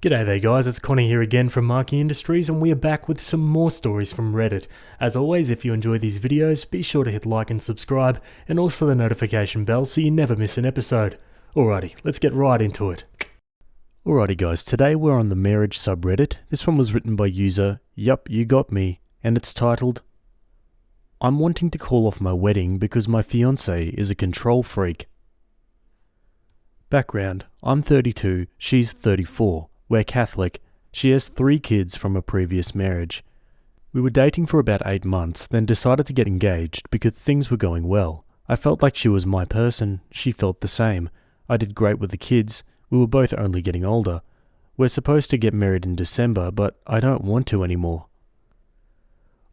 G'day there guys, it's Connie here again from Marking Industries, and we are back with some more stories from Reddit. As always, if you enjoy these videos, be sure to hit like and subscribe, and also the notification bell so you never miss an episode. Alrighty, let's get right into it. Alrighty guys, today we're on the marriage subreddit. This one was written by user Yup You Got Me, and it's titled, I'm wanting to call off my wedding because my fiance is a control freak. Background, I'm 32, she's 34. We're Catholic. She has 3 kids from a previous marriage. We were dating for about 8 months, then decided to get engaged because things were going well. I felt like she was my person, she felt the same. I did great with the kids, we were both only getting older. We're supposed to get married in December, but I don't want to anymore.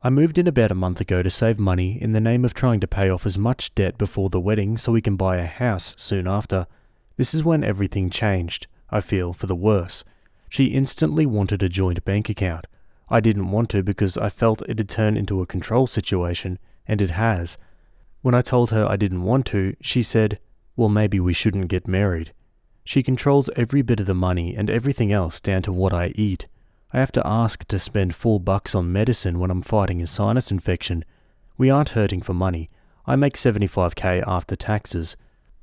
I moved in about a month ago to save money in the name of trying to pay off as much debt before the wedding so we can buy a house soon after. This is when everything changed, I feel, for the worse. She instantly wanted a joint bank account. I didn't want to because I felt it'd turn into a control situation, and it has. When I told her I didn't want to, she said, well, maybe we shouldn't get married. She controls every bit of the money and everything else down to what I eat. I have to ask to spend $4 on medicine when I'm fighting a sinus infection. We aren't hurting for money. I make $75,000 after taxes.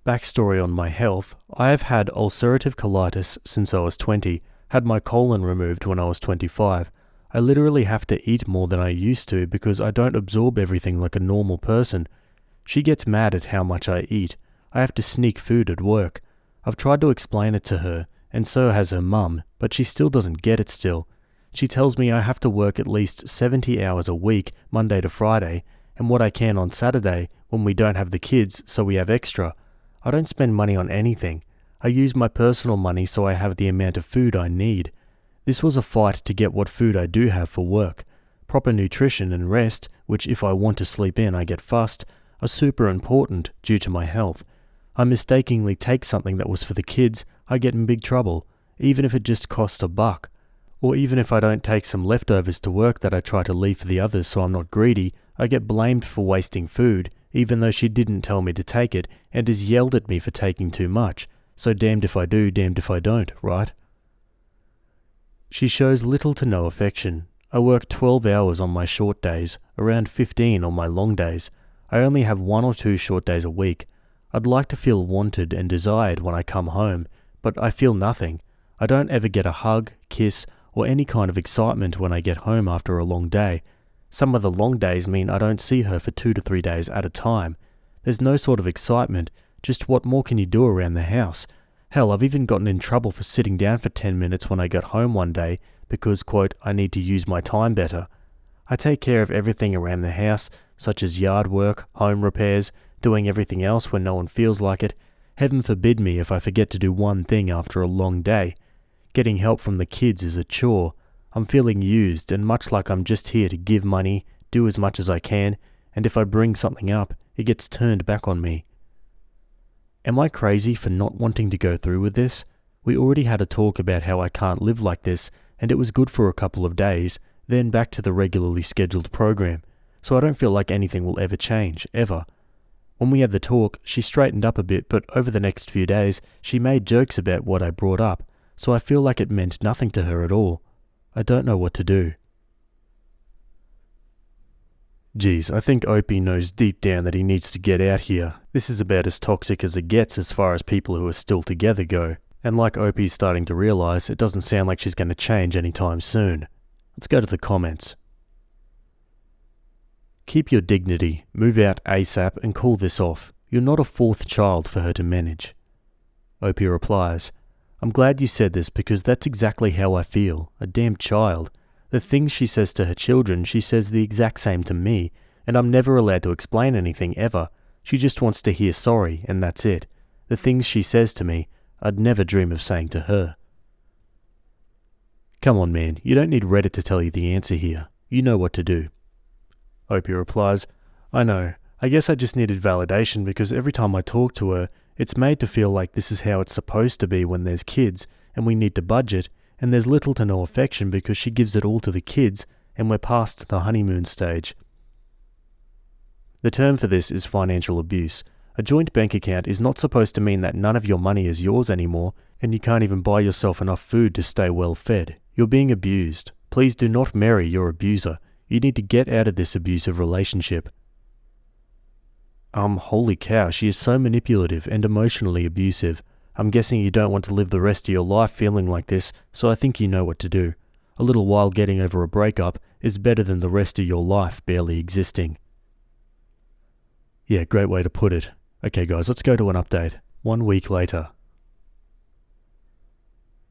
Backstory on my health, I have had ulcerative colitis since I was 20. Had my colon removed when I was 25. I literally have to eat more than I used to because I don't absorb everything like a normal person. She gets mad at how much I eat. I have to sneak food at work. I've tried to explain it to her, and so has her mum, but she still doesn't get it still. She tells me I have to work at least 70 hours a week, Monday to Friday, and what I can on Saturday when we don't have the kids, so we have extra. I don't spend money on anything. I use my personal money so I have the amount of food I need. This was a fight to get what food I do have for work. Proper nutrition and rest, which if I want to sleep in I get fussed, are super important due to my health. I mistakenly take something that was for the kids, I get in big trouble, even if it just costs $1. Or even if I don't take some leftovers to work that I try to leave for the others so I'm not greedy, I get blamed for wasting food, even though she didn't tell me to take it and has yelled at me for taking too much. So damned if I do, damned if I don't, right? She shows little to no affection. I work 12 hours on my short days, around 15 on my long days. I only have 1 or 2 short days a week. I'd like to feel wanted and desired when I come home, but I feel nothing. I don't ever get a hug, kiss, or any kind of excitement when I get home after a long day. Some of the long days mean I don't see her for 2 to 3 days at a time. There's no sort of excitement. Just what more can you do around the house? Hell, I've even gotten in trouble for sitting down for 10 minutes when I got home one day because, quote, I need to use my time better. I take care of everything around the house, such as yard work, home repairs, doing everything else when no one feels like it. Heaven forbid me if I forget to do one thing after a long day. Getting help from the kids is a chore. I'm feeling used, and much like I'm just here to give money, do as much as I can, and if I bring something up, it gets turned back on me. Am I crazy for not wanting to go through with this? We already had a talk about how I can't live like this, and it was good for a couple of days, then back to the regularly scheduled program, so I don't feel like anything will ever change, ever. When we had the talk, she straightened up a bit, but over the next few days, she made jokes about what I brought up, so I feel like it meant nothing to her at all. I don't know what to do. Geez, I think Opie knows deep down that he needs to get out here. This is about as toxic as it gets as far as people who are still together go. And like Opie's starting to realise, it doesn't sound like she's going to change anytime soon. Let's go to the comments. Keep your dignity, move out ASAP and call this off. You're not a 4th child for her to manage. Opie replies, I'm glad you said this because that's exactly how I feel, a damn child. The things she says to her children, she says the exact same to me, and I'm never allowed to explain anything ever. She just wants to hear sorry, and that's it. The things she says to me, I'd never dream of saying to her. Come on man, you don't need Reddit to tell you the answer here. You know what to do. Opie replies, I know. I guess I just needed validation because every time I talk to her, it's made to feel like this is how it's supposed to be when there's kids, and we need to budget, and there's little to no affection because she gives it all to the kids, and we're past the honeymoon stage. The term for this is financial abuse. A joint bank account is not supposed to mean that none of your money is yours anymore, and you can't even buy yourself enough food to stay well fed. You're being abused. Please do not marry your abuser. You need to get out of this abusive relationship. Holy cow, she is so manipulative and emotionally abusive. I'm guessing you don't want to live the rest of your life feeling like this, so I think you know what to do. A little while getting over a breakup is better than the rest of your life barely existing. Yeah, great way to put it. Okay guys, let's go to an update. 1 week later.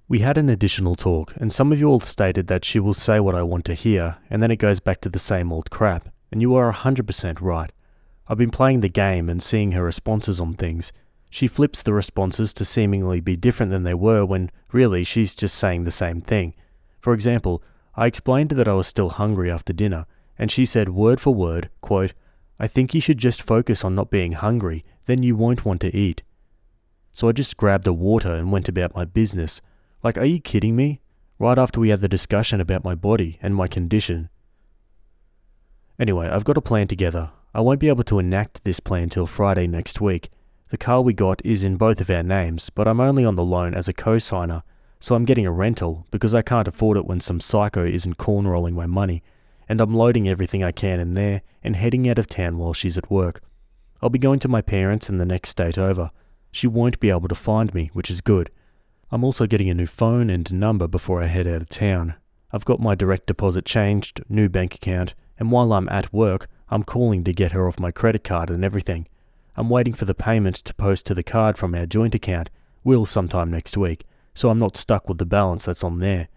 We had an additional talk, and some of you all stated that she will say what I want to hear, and then it goes back to the same old crap, and you are 100% right. I've been playing the game and seeing her responses on things. She flips the responses to seemingly be different than they were when, really, she's just saying the same thing. For example, I explained that I was still hungry after dinner, and she said word for word, quote, "I think you should just focus on not being hungry, then you won't want to eat." So I just grabbed a water and went about my business. Like, are you kidding me? Right after we had the discussion about my body and my condition. Anyway, I've got a plan together. I won't be able to enact this plan till Friday next week. The car we got is in both of our names, but I'm only on the loan as a co-signer, so I'm getting a rental because I can't afford it when some psycho isn't cornrolling my money, and I'm loading everything I can in there and heading out of town while she's at work. I'll be going to my parents in the next state over. She won't be able to find me, which is good. I'm also getting a new phone and number before I head out of town. I've got my direct deposit changed, new bank account, and while I'm at work, I'm calling to get her off my credit card and everything. I'm waiting for the payment to post to the card from our joint account, will sometime next week, so I'm not stuck with the balance that's on there.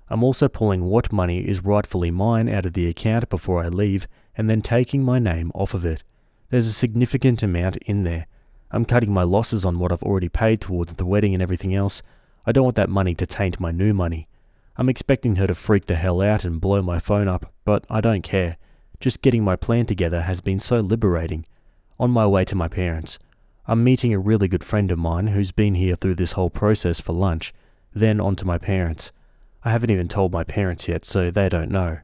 I'm also pulling what money is rightfully mine out of the account before I leave, and then taking my name off of it. There's a significant amount in there. I'm cutting my losses on what I've already paid towards the wedding and everything else. I don't want that money to taint my new money. I'm expecting her to freak the hell out and blow my phone up, but I don't care. Just getting my plan together has been so liberating. On my way to my parents, I'm meeting a really good friend of mine who's been here through this whole process for lunch, then on to my parents. I haven't even told my parents yet, so they don't know.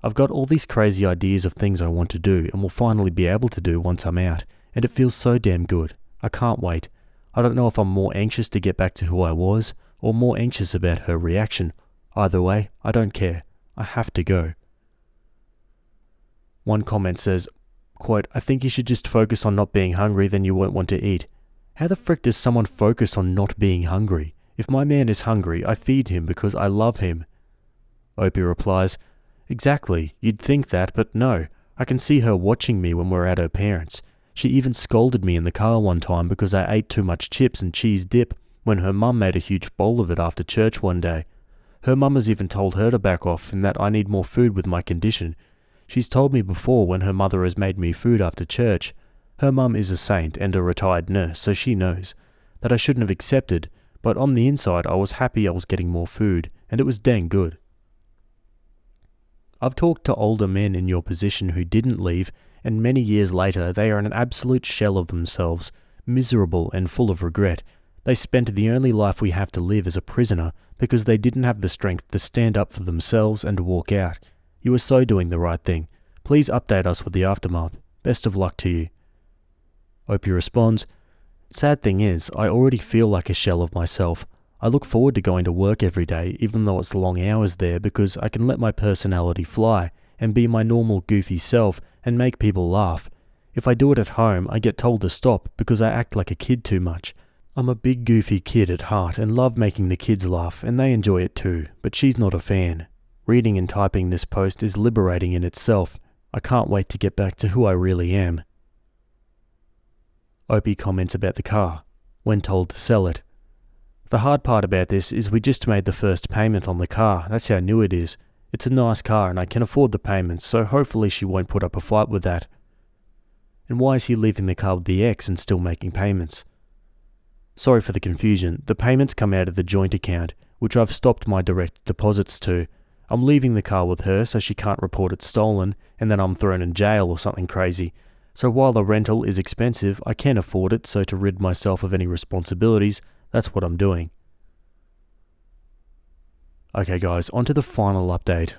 I've got all these crazy ideas of things I want to do and will finally be able to do once I'm out, and it feels so damn good. I can't wait. I don't know if I'm more anxious to get back to who I was, or more anxious about her reaction. Either way, I don't care. I have to go. One comment says, quote, "I think you should just focus on not being hungry, then you won't want to eat." How the frick does someone focus on not being hungry? If my man is hungry, I feed him because I love him. Opie replies, "Exactly, you'd think that, but no. I can see her watching me when we're at her parents'. She even scolded me in the car one time because I ate too much chips and cheese dip when her mum made a huge bowl of it after church one day. Her mum has even told her to back off and that I need more food with my condition. She's told me before when her mother has made me food after church. Her mum is a saint and a retired nurse, so she knows that I shouldn't have accepted, but on the inside I was happy I was getting more food, and it was dang good. I've talked to older men in your position who didn't leave, and many years later they are an absolute shell of themselves, miserable and full of regret. They spent the only life we have to live as a prisoner because they didn't have the strength to stand up for themselves and walk out. You are so doing the right thing. Please update us with the aftermath. Best of luck to you." Opie responds, "Sad thing is, I already feel like a shell of myself. I look forward to going to work every day, even though it's long hours there, because I can let my personality fly and be my normal goofy self and make people laugh. If I do it at home, I get told to stop because I act like a kid too much. I'm a big goofy kid at heart and love making the kids laugh, and they enjoy it too, but she's not a fan. Reading and typing this post is liberating in itself. I can't wait to get back to who I really am." Opie comments about the car, when told to sell it. "The hard part about this is we just made the first payment on the car. That's how new it is. It's a nice car and I can afford the payments, so hopefully she won't put up a fight with that." And why is he leaving the car with the ex and still making payments? Sorry for the confusion. The payments come out of the joint account, which I've stopped my direct deposits to. I'm leaving the car with her so she can't report it stolen, and then I'm thrown in jail or something crazy. So while the rental is expensive, I can afford it, so to rid myself of any responsibilities, that's what I'm doing. Okay guys, on to the final update.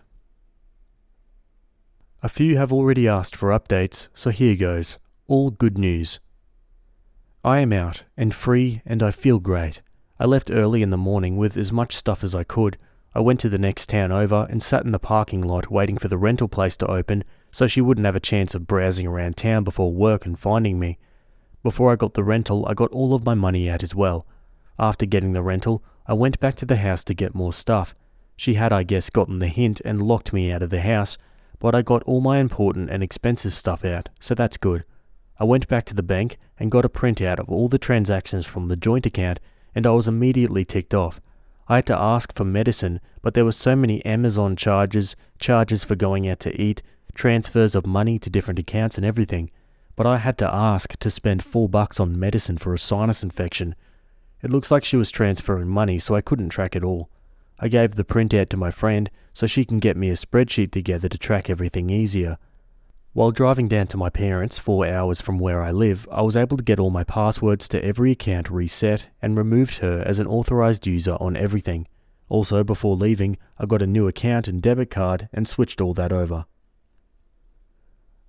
A few have already asked for updates, so here goes. All good news. I am out and free and I feel great. I left early in the morning with as much stuff as I could. I went to the next town over and sat in the parking lot waiting for the rental place to open so she wouldn't have a chance of browsing around town before work and finding me. Before I got the rental, I got all of my money out as well. After getting the rental, I went back to the house to get more stuff. She had, I guess, gotten the hint and locked me out of the house, but I got all my important and expensive stuff out, so that's good. I went back to the bank and got a printout of all the transactions from the joint account, and I was immediately ticked off. I had to ask for medicine, but there were so many Amazon charges for going out to eat, transfers of money to different accounts and everything. But I had to ask to spend $4 on medicine for a sinus infection. It looks like she was transferring money, so I couldn't track it all. I gave the printout to my friend so she can get me a spreadsheet together to track everything easier. While driving down to my parents' 4 hours from where I live, I was able to get all my passwords to every account reset and removed her as an authorized user on everything. Also, before leaving, I got a new account and debit card and switched all that over.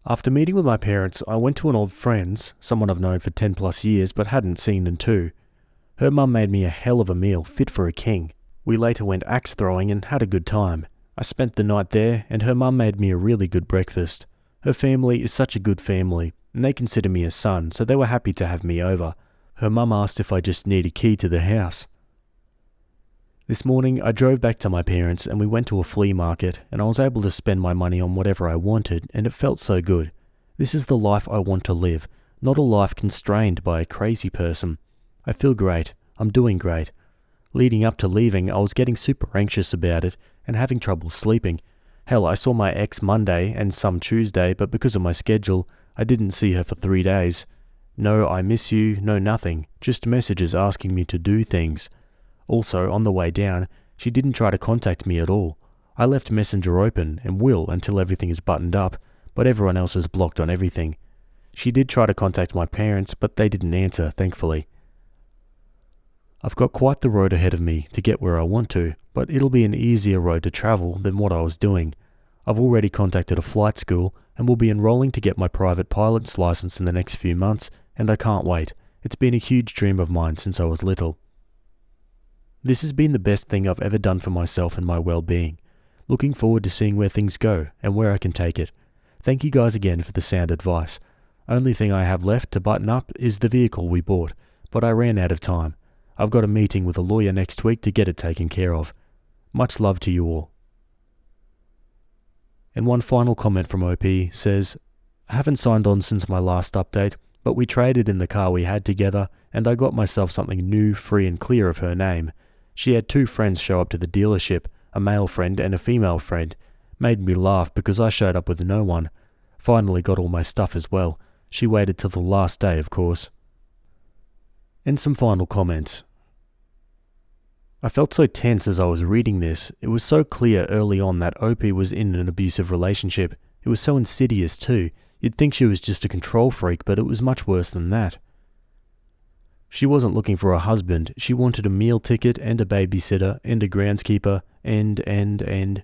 After meeting with my parents, I went to an old friend's, someone I've known for 10 plus years but hadn't seen in 2. Her mum made me a hell of a meal fit for a king. We later went axe throwing and had a good time. I spent the night there and her mum made me a really good breakfast. Her family is such a good family, and they consider me a son, so they were happy to have me over. Her mum asked if I just need a key to the house. This morning, I drove back to my parents and we went to a flea market, and I was able to spend my money on whatever I wanted, and it felt so good. This is the life I want to live, not a life constrained by a crazy person. I feel great. I'm doing great. Leading up to leaving, I was getting super anxious about it and having trouble sleeping. Hell, I saw my ex Monday and some Tuesday, but because of my schedule, I didn't see her for 3 days. No I miss you, no nothing, just messages asking me to do things. Also, on the way down, she didn't try to contact me at all. I left Messenger open and will until everything is buttoned up, but everyone else is blocked on everything. She did try to contact my parents, but they didn't answer, thankfully. I've got quite the road ahead of me to get where I want to, but it'll be an easier road to travel than what I was doing. I've already contacted a flight school and will be enrolling to get my private pilot's license in the next few months, and I can't wait. It's been a huge dream of mine since I was little. This has been the best thing I've ever done for myself and my well-being. Looking forward to seeing where things go and where I can take it. Thank you guys again for the sound advice. Only thing I have left to button up is the vehicle we bought, but I ran out of time. I've got a meeting with a lawyer next week to get it taken care of. Much love to you all. And one final comment from OP says, I haven't signed on since my last update, but we traded in the car we had together and I got myself something new, free and clear of her name. She had 2 friends show up to the dealership, a male friend and a female friend. Made me laugh because I showed up with no one. Finally got all my stuff as well. She waited till the last day, of course. And some final comments. I felt so tense as I was reading this. It was so clear early on that OP was in an abusive relationship. It was so insidious too. You'd think she was just a control freak, but it was much worse than that. She wasn't looking for a husband. She wanted a meal ticket and a babysitter and a groundskeeper and...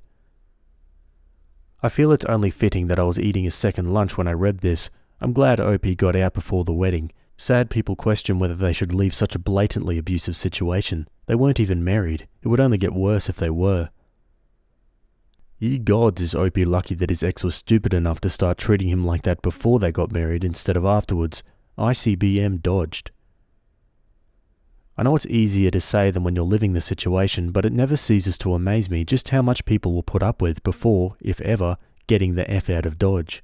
I feel it's only fitting that I was eating a second lunch when I read this. I'm glad OP got out before the wedding. Sad people question whether they should leave such a blatantly abusive situation. They weren't even married. It would only get worse if they were. Ye gods, is OP lucky that his ex was stupid enough to start treating him like that before they got married instead of afterwards. ICBM dodged. I know it's easier to say than when you're living the situation, but it never ceases to amaze me just how much people will put up with before, if ever, getting the F out of Dodge.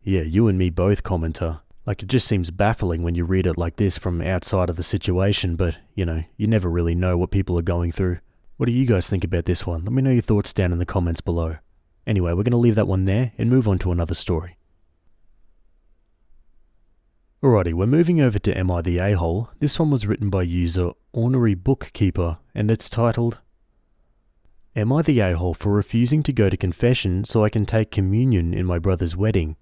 Yeah, you and me both, commenter. Like, it just seems baffling when you read it like this from outside of the situation, but, you never really know what people are going through. What do you guys think about this one? Let me know your thoughts down in the comments below. Anyway, we're going to leave that one there and move on to another story. Alrighty, we're moving over to Am I the A-hole? This one was written by user Ornery Bookkeeper, and it's titled, Am I the A-hole for refusing to go to confession so I can take communion in my brother's wedding?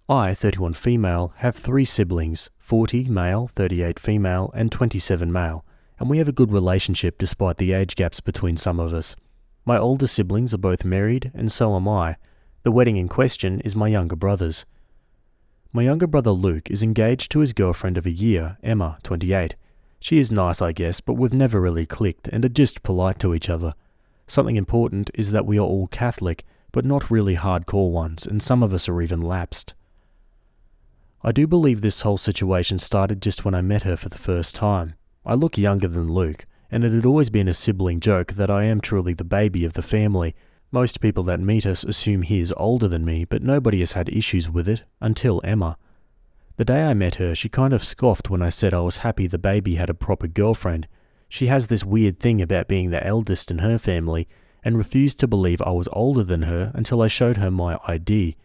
I, 31 female, have 3 siblings, 40 male, 38 female, and 27 male, and we have a good relationship despite the age gaps between some of us. My older siblings are both married, and so am I. The wedding in question is my younger brother's. My younger brother Luke is engaged to his girlfriend of a year, Emma, 28. She is nice, I guess, but we've never really clicked and are just polite to each other. Something important is that we are all Catholic, but not really hardcore ones, and some of us are even lapsed. I do believe this whole situation started just when I met her for the first time. I look younger than Luke, and it had always been a sibling joke that I am truly the baby of the family. Most people that meet us assume he is older than me, but nobody has had issues with it, until Emma. The day I met her, she kind of scoffed when I said I was happy the baby had a proper girlfriend. She has this weird thing about being the eldest in her family, and refused to believe I was older than her until I showed her my ID.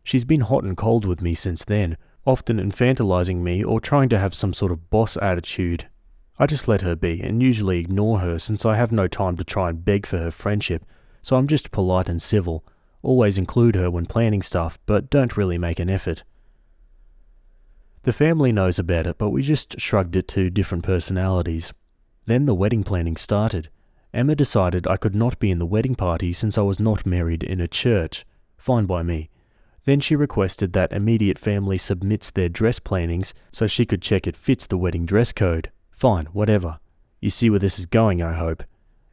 She's been hot and cold with me since then, often infantilizing me or trying to have some sort of boss attitude. I just let her be and usually ignore her since I have no time to try and beg for her friendship, so I'm just polite and civil, always include her when planning stuff, but don't really make an effort. The family knows about it, but we just shrugged it to different personalities. Then the wedding planning started. Emma decided I could not be in the wedding party since I was not married in a church. Fine by me. Then she requested that immediate family submits their dress plannings so she could check it fits the wedding dress code. Fine, whatever. You see where this is going, I hope.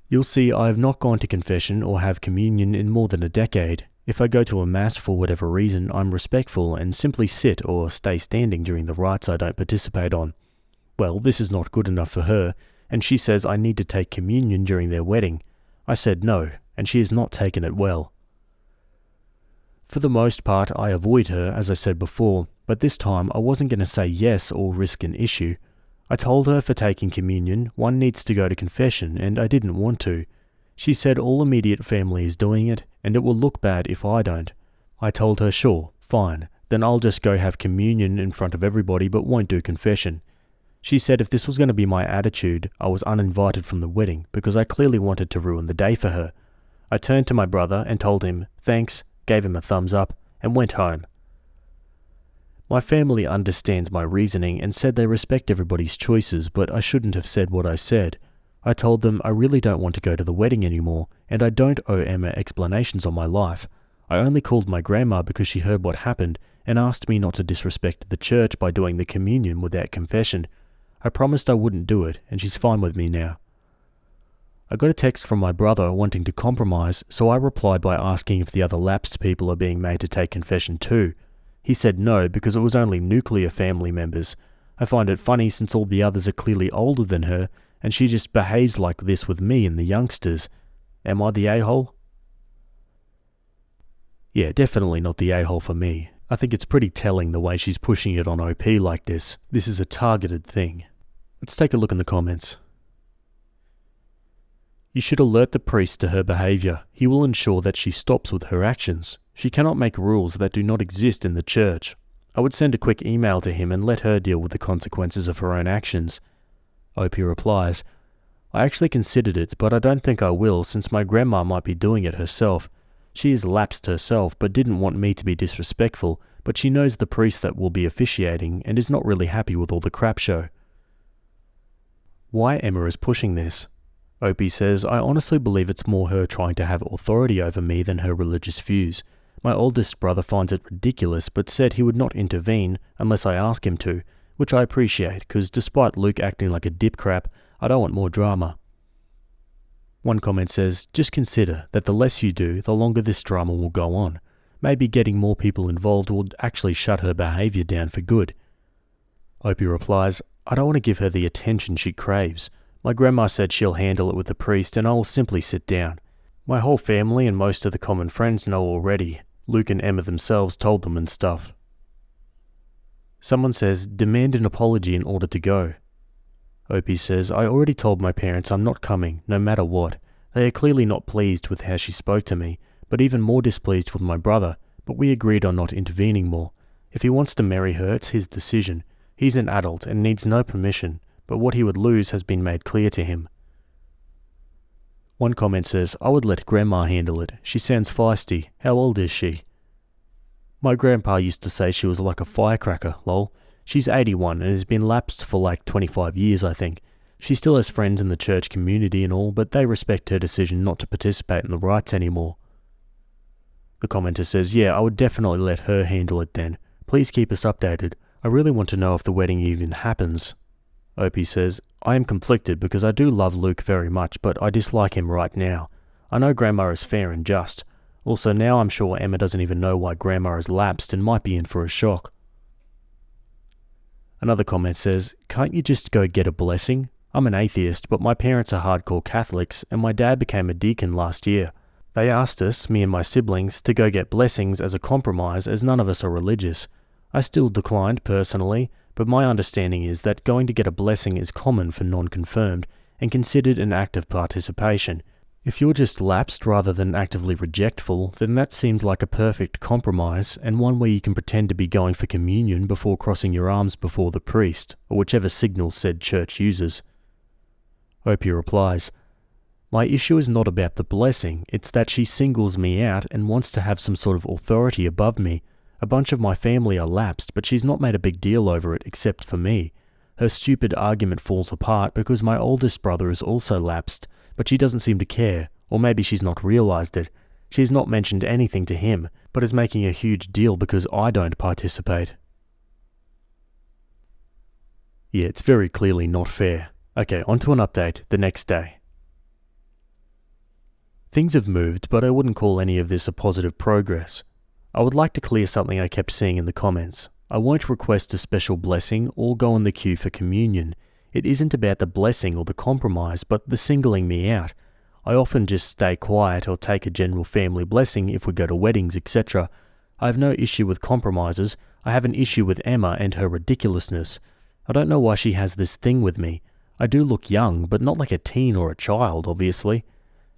You'll see I have not gone to confession or have communion in more than a decade. If I go to a mass for whatever reason, I'm respectful and simply sit or stay standing during the rites I don't participate on. Well, this is not good enough for her, and she says I need to take communion during their wedding. I said no, and she has not taken it well. For the most part, I avoid her, as I said before, but this time I wasn't going to say yes or risk an issue. I told her for taking communion, one needs to go to confession, and I didn't want to. She said all immediate family is doing it, and it will look bad if I don't. I told her sure, fine, then I'll just go have communion in front of everybody but won't do confession. She said if this was going to be my attitude, I was uninvited from the wedding because I clearly wanted to ruin the day for her. I turned to my brother and told him thanks, gave him a thumbs up, and went home. My family understands my reasoning and said they respect everybody's choices, but I shouldn't have said what I said. I told them I really don't want to go to the wedding anymore, and I don't owe Emma explanations on my life. I only called my grandma because she heard what happened and asked me not to disrespect the church by doing the communion without confession. I promised I wouldn't do it, and she's fine with me now. I got a text from my brother wanting to compromise, so I replied by asking if the other lapsed people are being made to take confession too. He said no because it was only nuclear family members. I find it funny since all the others are clearly older than her, and she just behaves like this with me and the youngsters. Am I the a-hole? Yeah, definitely not the a-hole for me. I think it's pretty telling the way she's pushing it on OP like this. This is a targeted thing. Let's take a look in the comments. You should alert the priest to her behaviour. He will ensure that she stops with her actions. She cannot make rules that do not exist in the church. I would send a quick email to him and let her deal with the consequences of her own actions. OP replies, I actually considered it, but I don't think I will since my grandma might be doing it herself. She is lapsed herself but didn't want me to be disrespectful, but she knows the priest that will be officiating and is not really happy with all the crap show. Why Emma is pushing this? OP says, I honestly believe it's more her trying to have authority over me than her religious views. My oldest brother finds it ridiculous but said he would not intervene unless I ask him to, which I appreciate because despite Luke acting like a dip crap, I don't want more drama. One comment says, just consider that the less you do, the longer this drama will go on. Maybe getting more people involved will actually shut her behaviour down for good. Opie replies, I don't want to give her the attention she craves. My grandma said she'll handle it with the priest and I will simply sit down. My whole family and most of the common friends know already. Luke and Emma themselves told them and stuff. Someone says, demand an apology in order to go. Opie says, I already told my parents I'm not coming, no matter what. They are clearly not pleased with how she spoke to me, but even more displeased with my brother, but we agreed on not intervening more. If he wants to marry her, it's his decision. He's an adult and needs no permission, but what he would lose has been made clear to him. One comment says, I would let Grandma handle it. She sounds feisty. How old is she? My grandpa used to say she was like a firecracker, lol. She's 81 and has been lapsed for like 25 years, I think. She still has friends in the church community and all, but they respect her decision not to participate in the rites anymore. The commenter says, yeah, I would definitely let her handle it then. Please keep us updated. I really want to know if the wedding even happens. Opie says, I am conflicted because I do love Luke very much, but I dislike him right now. I know Grandma is fair and just. Also, now I'm sure Emma doesn't even know why Grandma has lapsed and might be in for a shock. Another comment says, can't you just go get a blessing? I'm an atheist, but my parents are hardcore Catholics, and my dad became a deacon last year. They asked us, me and my siblings, to go get blessings as a compromise as none of us are religious. I still declined personally, but my understanding is that going to get a blessing is common for non-confirmed and considered an act of participation. If you're just lapsed rather than actively rejectful, then that seems like a perfect compromise and one where you can pretend to be going for communion before crossing your arms before the priest, or whichever signal said church uses. Opie replies, my issue is not about the blessing, it's that she singles me out and wants to have some sort of authority above me. A bunch of my family are lapsed, but she's not made a big deal over it except for me. Her stupid argument falls apart because my oldest brother is also lapsed, but she doesn't seem to care, or maybe she's not realized it. She has not mentioned anything to him, but is making a huge deal because I don't participate. Yeah, it's very clearly not fair. Okay, on to an update the next day. Things have moved, but I wouldn't call any of this a positive progress. I would like to clear something I kept seeing in the comments. I won't request a special blessing or go in the queue for communion. It isn't about the blessing or the compromise, but the singling me out. I often just stay quiet or take a general family blessing if we go to weddings, etc. I have no issue with compromises. I have an issue with Emma and her ridiculousness. I don't know why she has this thing with me. I do look young, but not like a teen or a child, obviously.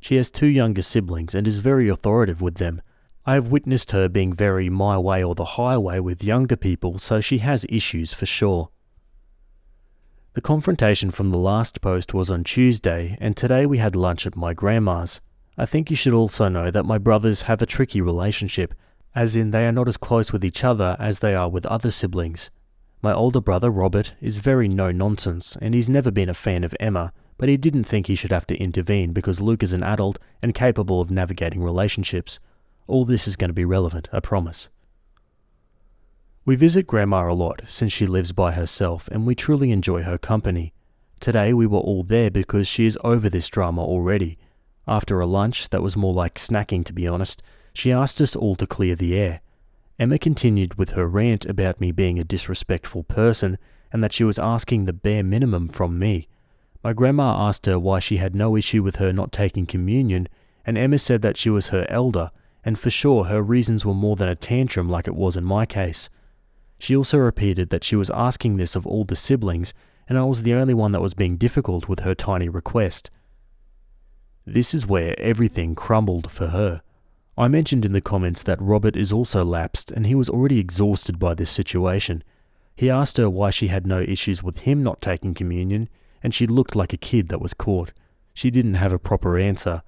She has 2 younger siblings and is very authoritative with them. I have witnessed her being very my way or the highway with younger people, so she has issues for sure. The confrontation from the last post was on Tuesday, and today we had lunch at my grandma's. I think you should also know that my brothers have a tricky relationship, as in they are not as close with each other as they are with other siblings. My older brother, Robert, is very no-nonsense, and he's never been a fan of Emma, but he didn't think he should have to intervene because Luke is an adult and capable of navigating relationships. All this is going to be relevant, I promise. We visit Grandma a lot since she lives by herself and we truly enjoy her company. Today we were all there because she is over this drama already. After a lunch that was more like snacking to be honest, she asked us all to clear the air. Emma continued with her rant about me being a disrespectful person and that she was asking the bare minimum from me. My grandma asked her why she had no issue with her not taking communion, and Emma said that she was her elder, and for sure her reasons were more than a tantrum like it was in my case. She also repeated that she was asking this of all the siblings, and I was the only one that was being difficult with her tiny request. This is where everything crumbled for her. I mentioned in the comments that Robert is also lapsed, and he was already exhausted by this situation. He asked her why she had no issues with him not taking communion, and she looked like a kid that was caught. She didn't have a proper answer.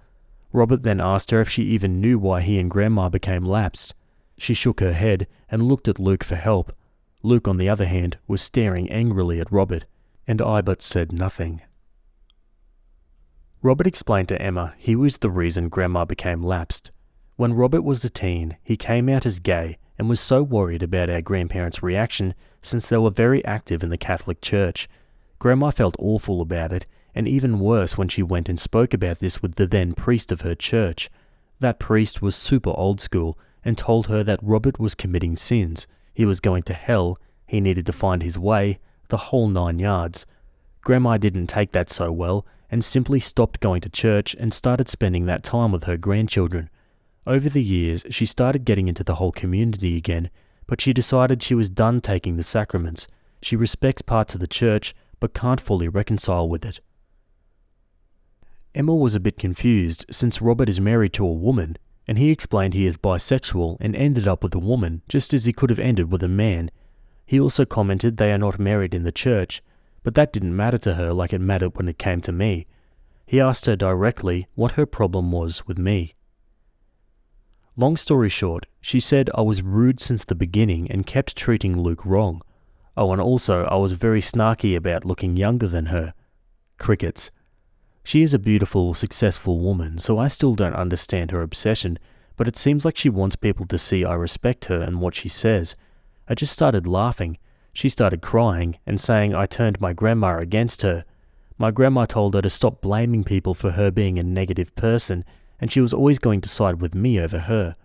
Robert then asked her if she even knew why he and Grandma became lapsed. She shook her head and looked at Luke for help. Luke, on the other hand, was staring angrily at Robert, and I but said nothing. Robert explained to Emma he was the reason Grandma became lapsed. When Robert was a teen, he came out as gay and was so worried about our grandparents' reaction since they were very active in the Catholic Church. Grandma felt awful about it, and even worse when she went and spoke about this with the then priest of her church. That priest was super old school and told her that Robert was committing sins, he was going to hell, he needed to find his way, the whole 9 yards. Grandma didn't take that so well and simply stopped going to church and started spending that time with her grandchildren. Over the years, she started getting into the whole community again, but she decided she was done taking the sacraments. She respects parts of the church, but can't fully reconcile with it. Emma was a bit confused since Robert is married to a woman, and he explained he is bisexual and ended up with a woman just as he could have ended with a man. He also commented they are not married in the church, but that didn't matter to her like it mattered when it came to me. He asked her directly what her problem was with me. Long story short, she said I was rude since the beginning and kept treating Luke wrong. Oh, and also I was very snarky about looking younger than her. Crickets. She is a beautiful, successful woman, so I still don't understand her obsession, but it seems like she wants people to see I respect her and what she says. I just started laughing. She started crying and saying I turned my grandma against her. My grandma told her to stop blaming people for her being a negative person, and she was always going to side with me over her.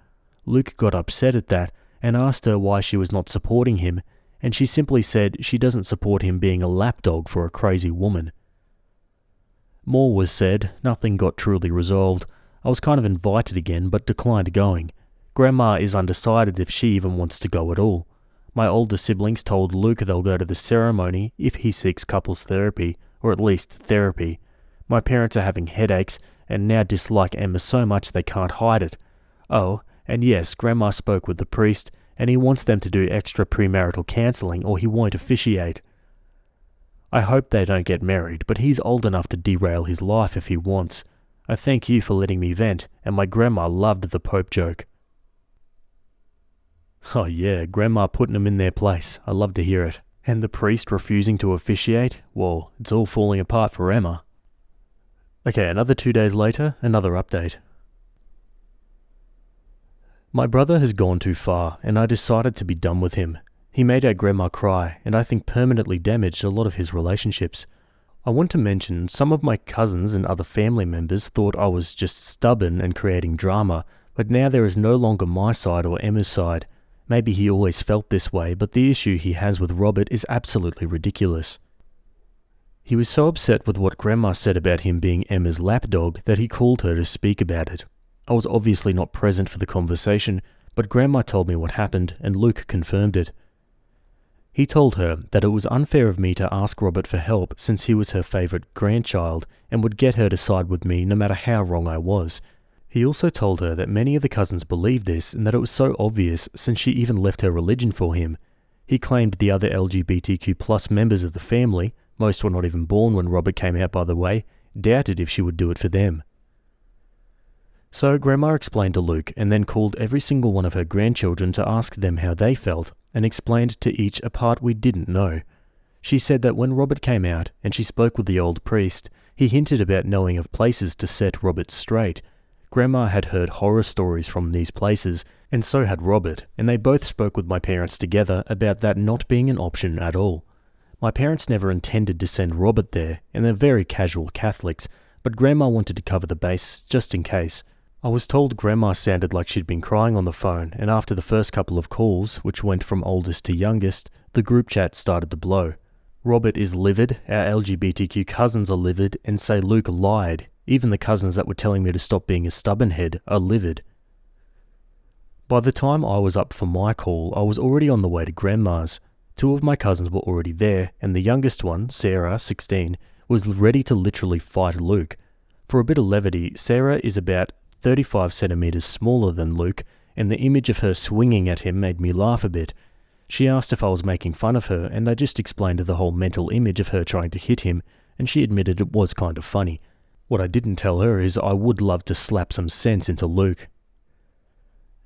Luke got upset at that and asked her why she was not supporting him, and she simply said she doesn't support him being a lapdog for a crazy woman. More was said, nothing got truly resolved. I was kind of invited again but declined going. Grandma is undecided if she even wants to go at all. My older siblings told Luke they'll go to the ceremony if he seeks couples therapy, or at least therapy. My parents are having headaches and now dislike Emma so much they can't hide it. Oh, and yes, Grandma spoke with the priest and he wants them to do extra premarital counselling or he won't officiate. I hope they don't get married, but he's old enough to derail his life if he wants. I thank you for letting me vent, and my grandma loved the Pope joke. Oh yeah, Grandma putting them in their place. I love to hear it. And the priest refusing to officiate? Well, it's all falling apart for Emma. Okay, another 2 days later, another update. My brother has gone too far, and I decided to be done with him. He made our grandma cry, and I think permanently damaged a lot of his relationships. I want to mention some of my cousins and other family members thought I was just stubborn and creating drama, but now there is no longer my side or Emma's side. Maybe he always felt this way, but the issue he has with Robert is absolutely ridiculous. He was so upset with what Grandma said about him being Emma's lapdog that he called her to speak about it. I was obviously not present for the conversation, but Grandma told me what happened and Luke confirmed it. He told her that it was unfair of me to ask Robert for help since he was her favourite grandchild and would get her to side with me no matter how wrong I was. He also told her that many of the cousins believed this and that it was so obvious since she even left her religion for him. He claimed the other LGBTQ+ members of the family, most were not even born when Robert came out by the way, doubted if she would do it for them. So Grandma explained to Luke and then called every single one of her grandchildren to ask them how they felt and explained to each a part we didn't know. She said that when Robert came out and she spoke with the old priest, he hinted about knowing of places to set Robert straight. Grandma had heard horror stories from these places, and so had Robert, and they both spoke with my parents together about that not being an option at all. My parents never intended to send Robert there, and they're very casual Catholics, but Grandma wanted to cover the base, just in case. I was told Grandma sounded like she'd been crying on the phone, and after the first couple of calls, which went from oldest to youngest, the group chat started to blow. Robert is livid, our LGBTQ cousins are livid, and say Luke lied. Even the cousins that were telling me to stop being a stubborn head are livid. By the time I was up for my call, I was already on the way to Grandma's. 2 of my cousins were already there, and the youngest one, Sarah, 16, was ready to literally fight Luke. For a bit of levity, Sarah is about 35 centimeters smaller than Luke, and the image of her swinging at him made me laugh a bit. She asked if I was making fun of her, and I just explained the whole mental image of her trying to hit him, and she admitted it was kind of funny. What I didn't tell her is I would love to slap some sense into Luke.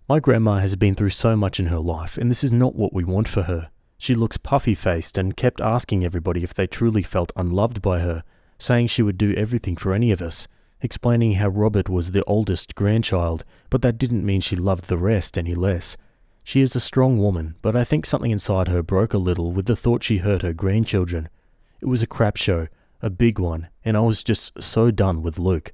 My grandma has been through so much in her life, and this is not what we want for her. She looks puffy-faced and kept asking everybody if they truly felt unloved by her, saying she would do everything for any of us, explaining how Robert was the oldest grandchild, but that didn't mean she loved the rest any less. She is a strong woman, but I think something inside her broke a little with the thought she hurt her grandchildren. It was a crap show, a big one, and I was just so done with Luke.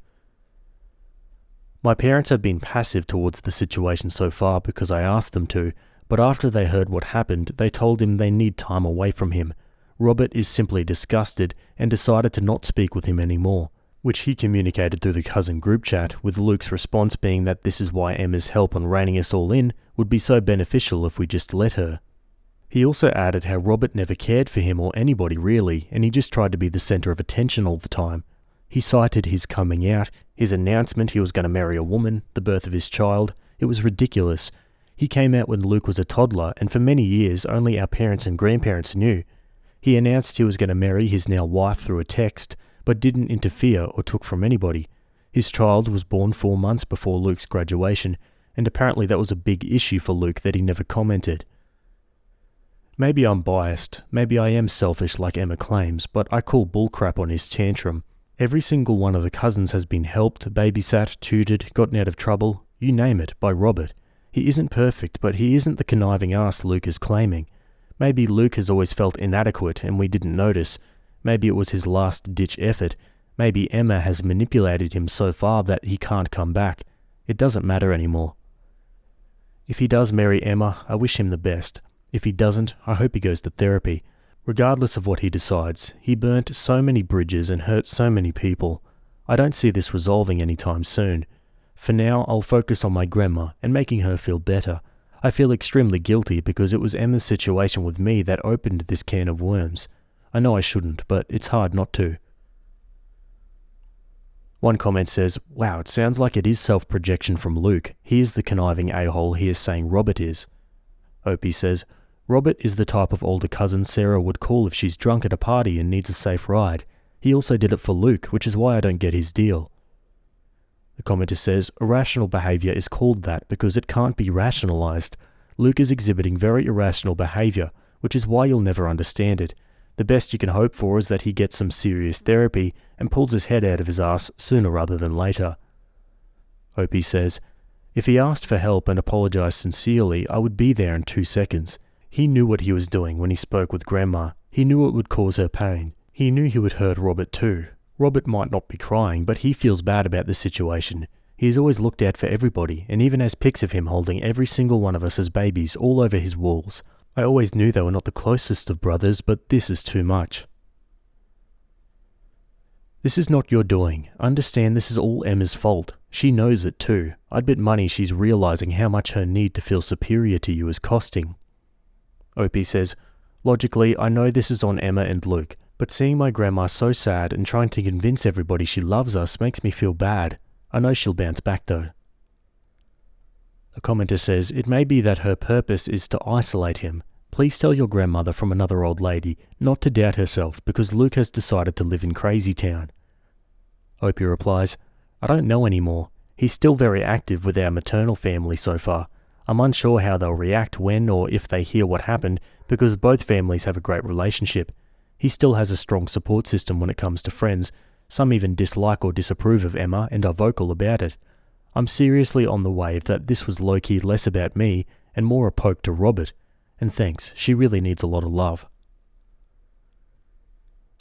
My parents have been passive towards the situation so far because I asked them to, but after they heard what happened, they told him they need time away from him. Robert is simply disgusted and decided to not speak with him anymore, which he communicated through the cousin group chat, with Luke's response being that this is why Emma's help on reining us all in would be so beneficial if we just let her. He also added how Robert never cared for him or anybody really, and he just tried to be the centre of attention all the time. He cited his coming out, his announcement he was going to marry a woman, the birth of his child. It was ridiculous. He came out when Luke was a toddler, and for many years only our parents and grandparents knew. He announced he was going to marry his now wife through a text, but didn't interfere or took from anybody. His child was born 4 months before Luke's graduation, and apparently that was a big issue for Luke that he never commented. Maybe I'm biased, maybe I am selfish like Emma claims, but I call bullcrap on his tantrum. Every single one of the cousins has been helped, babysat, tutored, gotten out of trouble, you name it, by Robert. He isn't perfect, but he isn't the conniving ass Luke is claiming. Maybe Luke has always felt inadequate and we didn't notice. Maybe it was his last-ditch effort. Maybe Emma has manipulated him so far that he can't come back. It doesn't matter anymore. If he does marry Emma, I wish him the best. If he doesn't, I hope he goes to therapy. Regardless of what he decides, he burnt so many bridges and hurt so many people. I don't see this resolving anytime soon. For now, I'll focus on my grandma and making her feel better. I feel extremely guilty because it was Emma's situation with me that opened this can of worms. I know I shouldn't, but it's hard not to. One comment says, "Wow, it sounds like it is self-projection from Luke. He is the conniving a-hole he is saying Robert is." Opie says, "Robert is the type of older cousin Sarah would call if she's drunk at a party and needs a safe ride. He also did it for Luke, which is why I don't get his deal." The commenter says, "Irrational behaviour is called that because it can't be rationalised. Luke is exhibiting very irrational behaviour, which is why you'll never understand it. The best you can hope for is that he gets some serious therapy and pulls his head out of his ass sooner rather than later." Opie says, "If he asked for help and apologised sincerely, I would be there in 2 seconds. He knew what he was doing when he spoke with Grandma. He knew it would cause her pain. He knew he would hurt Robert too. Robert might not be crying, but he feels bad about the situation. He has always looked out for everybody, and even has pics of him holding every single one of us as babies all over his walls. I always knew they were not the closest of brothers, but this is too much. This is not your doing. Understand this is all Emma's fault. She knows it too. I'd bet money she's realising how much her need to feel superior to you is costing." Opie says, "Logically, I know this is on Emma and Luke, but seeing my grandma so sad and trying to convince everybody she loves us makes me feel bad. I know she'll bounce back though." A commenter says, "It may be that her purpose is to isolate him. Please tell your grandmother from another old lady not to doubt herself because Luke has decided to live in Crazy Town." Opie replies, "I don't know anymore. He's still very active with our maternal family so far. I'm unsure how they'll react when or if they hear what happened because both families have a great relationship. He still has a strong support system when it comes to friends. Some even dislike or disapprove of Emma and are vocal about it. I'm seriously on the wave that this was low-key less about me and more a poke to Robert. And thanks, she really needs a lot of love."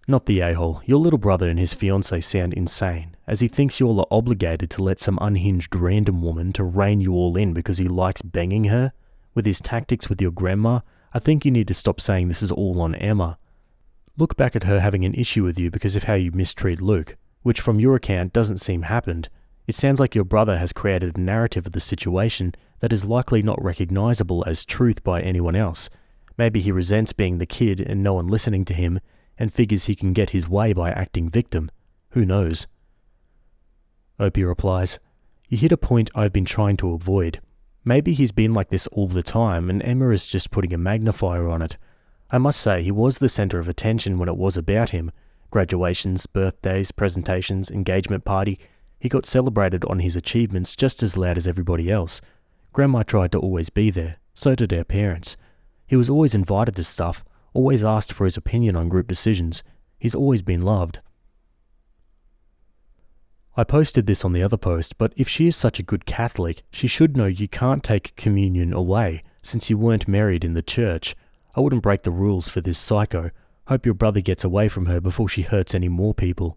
Not the a-hole. Your little brother and his fiance sound insane, as he thinks you all are obligated to let some unhinged random woman to rein you all in because he likes banging her. With his tactics with your grandma, I think you need to stop saying this is all on Emma. Look back at her having an issue with you because of how you mistreat Luke, which from your account doesn't seem happened. It sounds like your brother has created a narrative of the situation that is likely not recognisable as truth by anyone else. Maybe he resents being the kid and no one listening to him, and figures he can get his way by acting victim. Who knows? Opie replies, "You hit a point I've been trying to avoid. Maybe he's been like this all the time and Emma is just putting a magnifier on it. I must say he was the centre of attention when it was about him. Graduations, birthdays, presentations, engagement party. He got celebrated on his achievements just as loud as everybody else. Grandma tried to always be there. So did our parents. He was always invited to stuff, always asked for his opinion on group decisions. He's always been loved." I posted this on the other post, but if she is such a good Catholic, she should know you can't take communion away, since you weren't married in the church. I wouldn't break the rules for this psycho. Hope your brother gets away from her before she hurts any more people.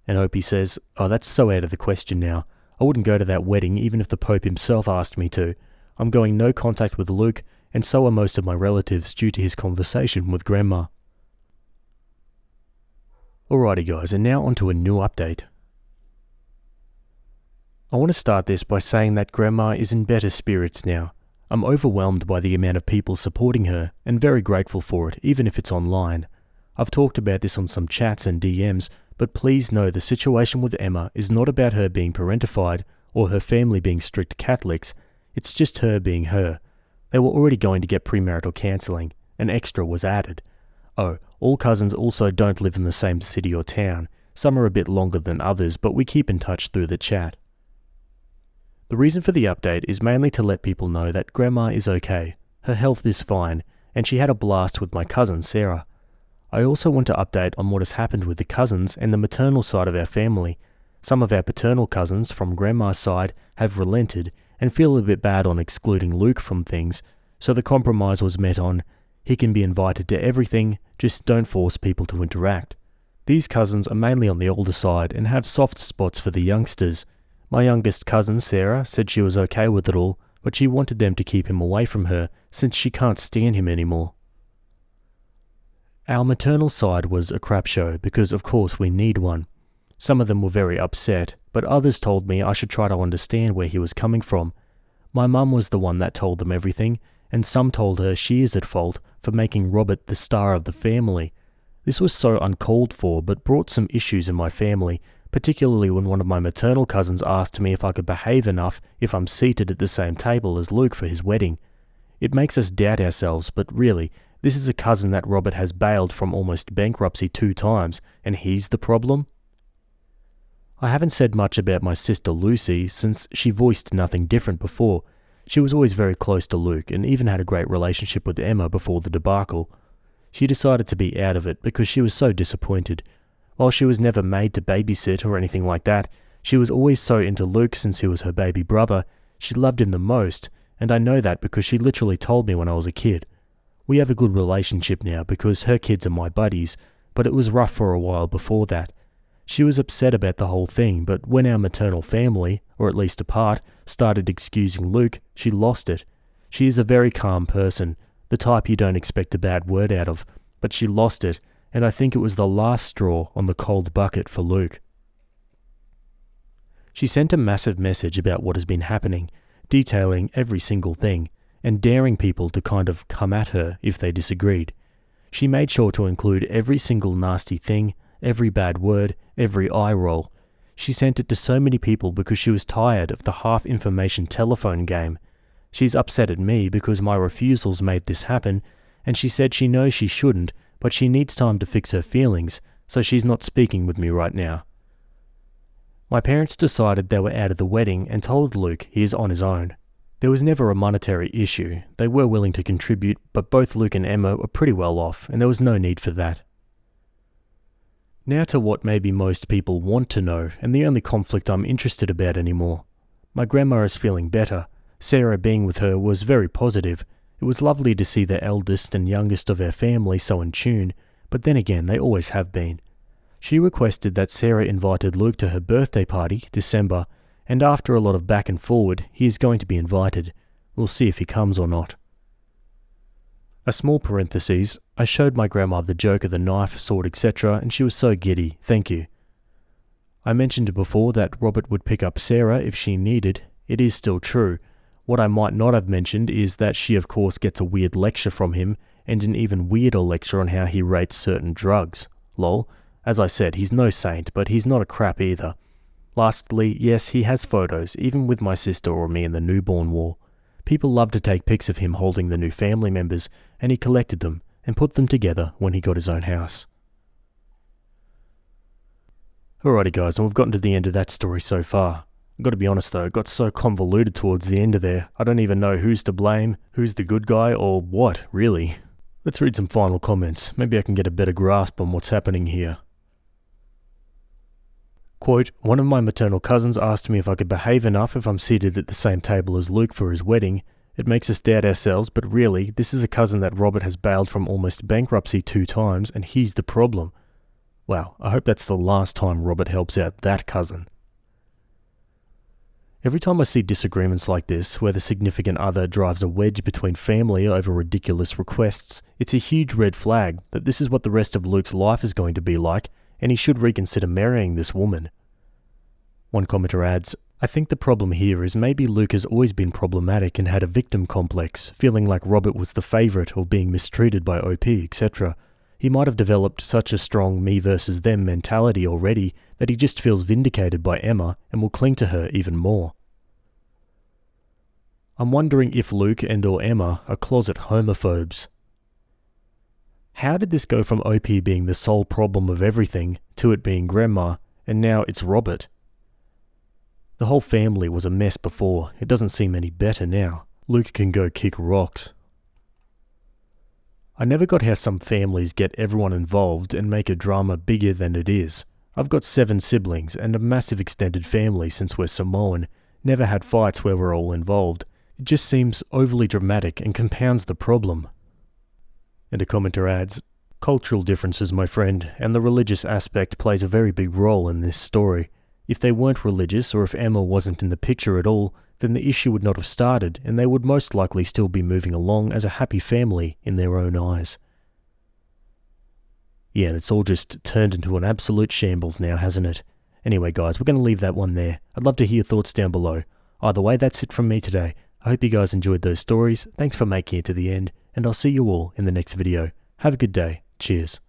And Opie says, "Oh, that's so out of the question now. I wouldn't go to that wedding even if the Pope himself asked me to. I'm going no contact with Luke, and so are most of my relatives due to his conversation with Grandma." Alrighty guys, and now onto a new update. I want to start this by saying that Grandma is in better spirits now. I'm overwhelmed by the amount of people supporting her, and very grateful for it, even if it's online. I've talked about this on some chats and DMs, but please know the situation with Emma is not about her being parentified or her family being strict Catholics. It's just her being her. They were already going to get premarital counselling. An extra was added. Oh, all cousins also don't live in the same city or town. Some are a bit longer than others, but we keep in touch through the chat. The reason for the update is mainly to let people know that Grandma is okay. Her health is fine, and she had a blast with my cousin Sarah. I also want to update on what has happened with the cousins and the maternal side of our family. Some of our paternal cousins from Grandma's side have relented and feel a bit bad on excluding Luke from things, so the compromise was met on, he can be invited to everything, just don't force people to interact. These cousins are mainly on the older side and have soft spots for the youngsters. My youngest cousin, Sarah, said she was okay with it all, but she wanted them to keep him away from her since she can't stand him anymore. Our maternal side was a crap show because of course we need one. Some of them were very upset, but others told me I should try to understand where he was coming from. My mum was the one that told them everything, and some told her she is at fault for making Robert the star of the family. This was so uncalled for, but brought some issues in my family, particularly when one of my maternal cousins asked me if I could behave enough if I'm seated at the same table as Luke for his wedding. It makes us doubt ourselves, but really, this is a cousin that Robert has bailed from almost bankruptcy 2 times, and he's the problem? I haven't said much about my sister Lucy since she voiced nothing different before. She was always very close to Luke and even had a great relationship with Emma before the debacle. She decided to be out of it because she was so disappointed. While she was never made to babysit or anything like that, she was always so into Luke since he was her baby brother. She loved him the most, and I know that because she literally told me when I was a kid. We have a good relationship now because her kids are my buddies, but it was rough for a while before that. She was upset about the whole thing, but when our maternal family, or at least a part, started excusing Luke, she lost it. She is a very calm person, the type you don't expect a bad word out of, but she lost it, and I think it was the last straw on the cold bucket for Luke. She sent a massive message about what has been happening, detailing every single thing, and daring people to kind of come at her if they disagreed. She made sure to include every single nasty thing, every bad word, every eye roll. She sent it to so many people because she was tired of the half-information telephone game. She's upset at me because my refusals made this happen, and she said she knows she shouldn't, but she needs time to fix her feelings, so she's not speaking with me right now. My parents decided they were out of the wedding and told Luke he is on his own. There was never a monetary issue. They were willing to contribute, but both Luke and Emma were pretty well off, and there was no need for that. Now to what maybe most people want to know, and the only conflict I'm interested about anymore. My grandma is feeling better. Sarah being with her was very positive. It was lovely to see the eldest and youngest of our family so in tune, but then again they always have been. She requested that Sarah invited Luke to her birthday party, December, and after a lot of back and forward, he is going to be invited. We'll see if he comes or not. A small parenthesis, I showed my grandma the joke of the knife, sword, etc., and she was so giddy, thank you. I mentioned before that Robert would pick up Sarah if she needed. It is still true. What I might not have mentioned is that she of course gets a weird lecture from him, and an even weirder lecture on how he rates certain drugs. Lol. As I said, he's no saint, but he's not a crap either. Lastly, yes, he has photos, even with my sister or me in the newborn wall. People love to take pics of him holding the new family members, and he collected them and put them together when he got his own house. Alrighty guys, and we've gotten to the end of that story so far. I've got to be honest though, it got so convoluted towards the end of there, I don't even know who's to blame, who's the good guy, or what, really. Let's read some final comments, maybe I can get a better grasp on what's happening here. Quote, one of my maternal cousins asked me if I could behave enough if I'm seated at the same table as Luke for his wedding. It makes us doubt ourselves, but really, this is a cousin that Robert has bailed from almost bankruptcy 2 times, and he's the problem. Wow, I hope that's the last time Robert helps out that cousin. Every time I see disagreements like this, where the significant other drives a wedge between family over ridiculous requests, it's a huge red flag that this is what the rest of Luke's life is going to be like, and he should reconsider marrying this woman. One commenter adds, I think the problem here is maybe Luke has always been problematic and had a victim complex, feeling like Robert was the favourite or being mistreated by OP, etc. He might have developed such a strong me versus them mentality already that he just feels vindicated by Emma and will cling to her even more. I'm wondering if Luke and or Emma are closet homophobes. How did this go from OP being the sole problem of everything to it being Grandma, and now it's Robert? The whole family was a mess before. It doesn't seem any better now. Luke can go kick rocks. I never got how some families get everyone involved and make a drama bigger than it is. I've got 7 siblings and a massive extended family since we're Samoan, never had fights where we're all involved. It just seems overly dramatic and compounds the problem." And a commenter adds, "Cultural differences, my friend, and the religious aspect plays a very big role in this story. If they weren't religious, or if Emma wasn't in the picture at all, then the issue would not have started, and they would most likely still be moving along as a happy family in their own eyes." Yeah, and it's all just turned into an absolute shambles now, hasn't it? Anyway, guys, we're going to leave that one there. I'd love to hear your thoughts down below. Either way, that's it from me today. I hope you guys enjoyed those stories. Thanks for making it to the end, and I'll see you all in the next video. Have a good day. Cheers.